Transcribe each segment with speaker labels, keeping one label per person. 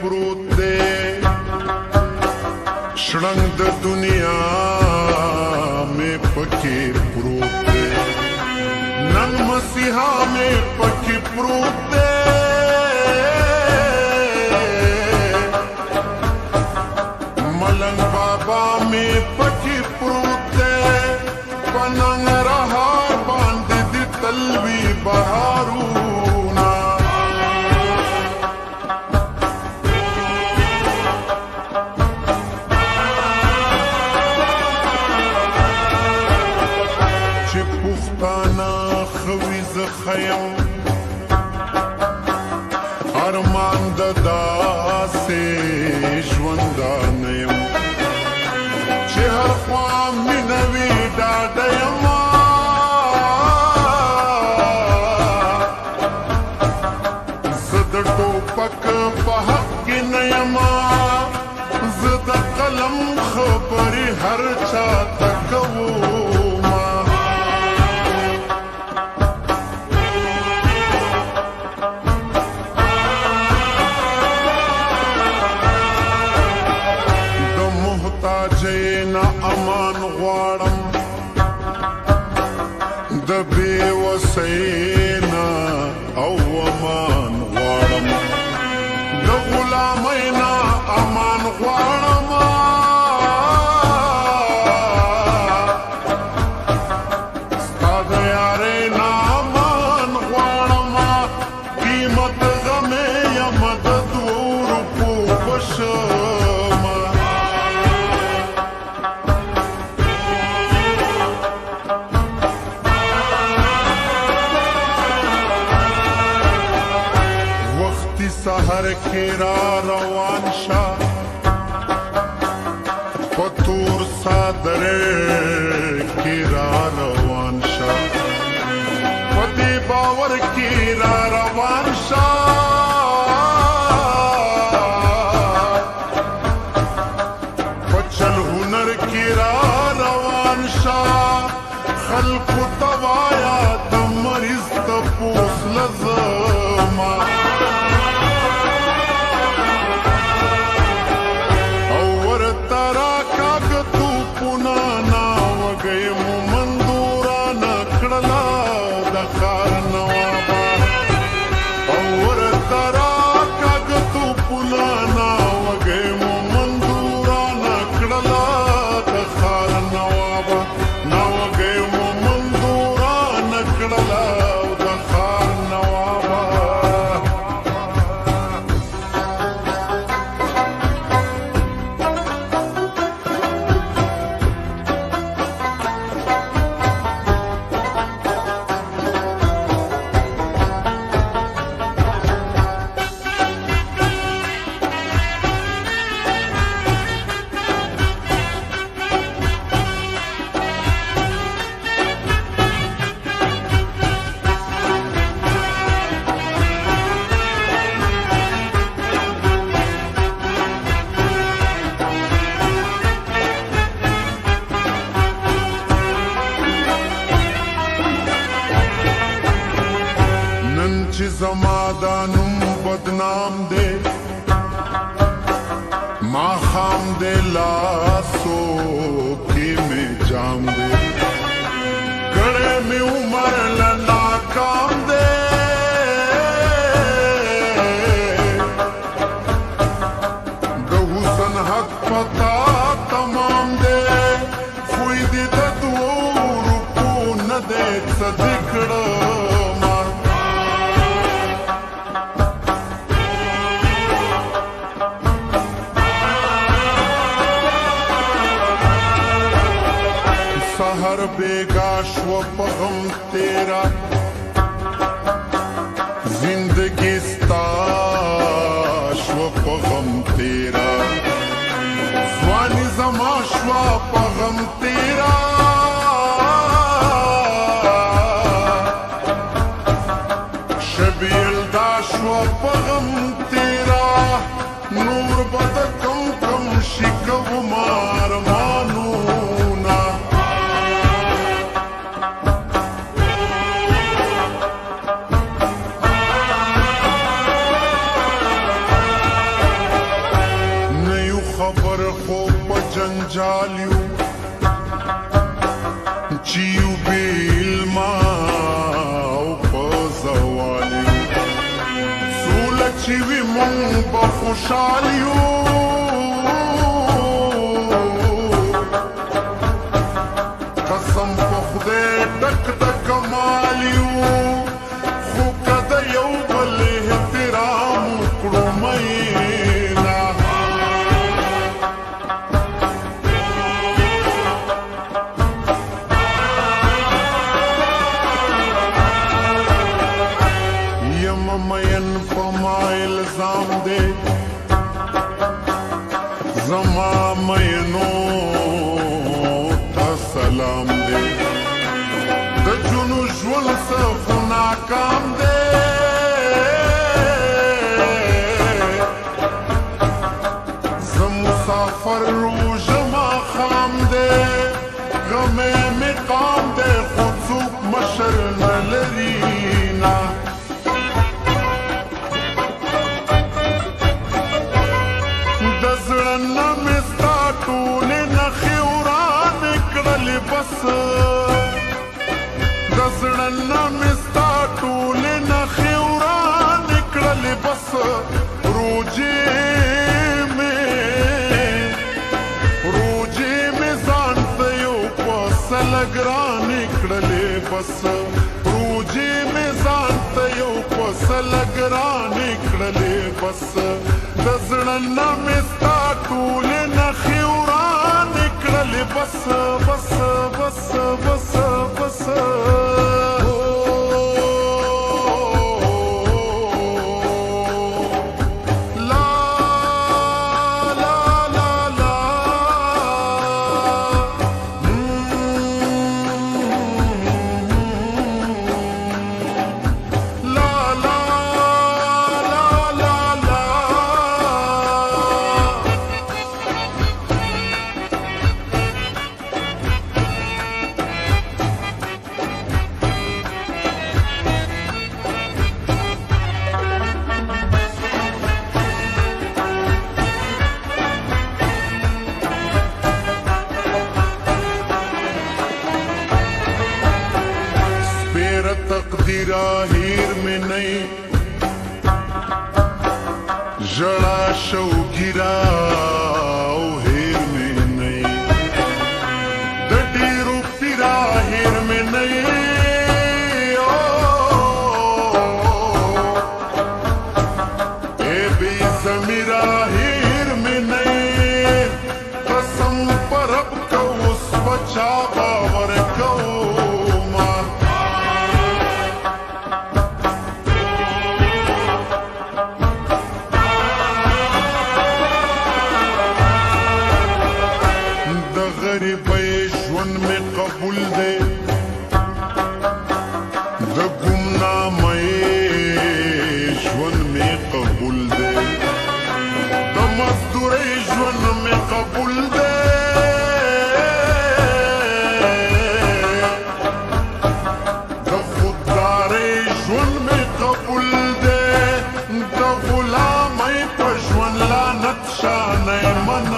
Speaker 1: پروت دے شړنګ د دنیا میں پکې پروت دے نن مسیحا میں پکې پروت دے ملنګ بابا میں پکې پروت دے پننګ رہا باندې د تلوي بهارونا چې پښتانه خوي زخیم ارمان د داسې ژوندان یم چې هر خوا مینه وي ډاډه یمه زه د ټوپک په حق کې نه یمه زه د قلم خبرې هر چا ته کومه د محتاجۍ نه امان غواړم د بېوسۍ نه او امان غواړم د غلامۍ نه امان غواړم ستا د یارۍ نه امان غواړم قیمت غمې یم د دوو روپو په شمه سحر کې را روان شا پتور صادر کې را روان شا پدی باور کې را روان شا پچل هنر کې را روان شا خلق توایا د مریض تپوس لزما چې زما دا نوم بدنام دی ما خام دی لاسو کې مې جام دی کړه مې عمر له ناکام دی د حسن حق پتا تمام دی خوی دې د دوو روپو نه دی څه دې کړه سحر بیگا شو پغم تیرا زندگی ستا شو پغم تیرا زوانی زما شو پغم تیرا شبیل دا شو پغم تیرا نور بد کم کم شکو مار مانو جنجال یو چې یو بې علما او په زوال یو سوله چې وي مونږ به خوشحال یو قسم په خدای ډک د کمال یو خو که د یو بل احترام وکړو مینا یم مین په ما الزام دی زما مینو ته سلام دی د جنو ژوند څه خو ناکام دی زه مسافر روژه ماښام دی غمې مې قام دی خو څوک مشر نه لري نه د زړه نه مې ستا ټولې نښې ورانې کړلې بس د زړه نه مې ستا ټولې نښې ورانې کړلې بس روجې مې ځان ته یو په سله ګرانې کړلې بس روجې مې ځان ته یو په سله ګرانې کړلې بس د زړه نه مې ستا ټولې نښې ورانې کړلې بس بس بس بس بس تقدیرہ ہیر میں نہیں جڑا شو گرا او ہیر میں نہیں ڈڈی روپیرا ہیر میں نہیں اے بی زمیرا ہیر میں نہیں قسم پر اب کو اس بچا باور کو غریبۍ ژوند مې قبول دی د ګمنامۍ ژوند مې قبول دی د مزدورۍ ژوند مې قبول دی د خوددارۍ ژوند مې قبول دی د غلامۍ په ژوند لعنت شانۍ منم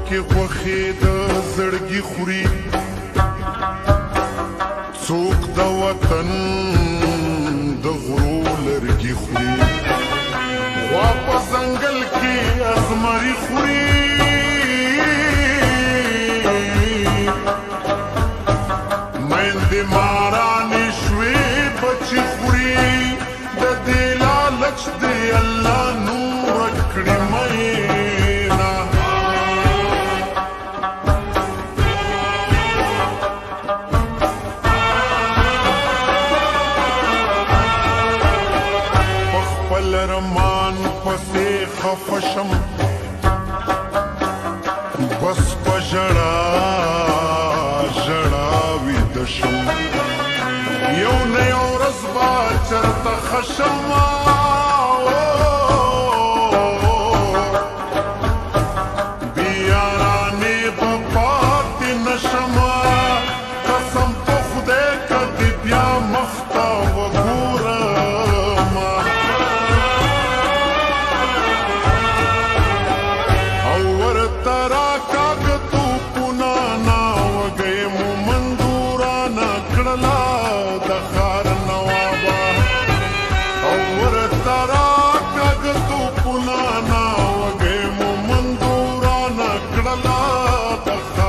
Speaker 1: کې غوښې د زړګي خوري څوک د وطن د غرو لرګي خوري غوا په ځنګل کې ازمري خوري میندې مارانې شوې بچي خوري د دې لالچ دی الله نور کړي مینا رمان پسې خفه شم بس په ژړا ژړا ویده شم یو نه یو ورځ به چېرته ښه شم بې یارانې به پاتې نه شم قسم د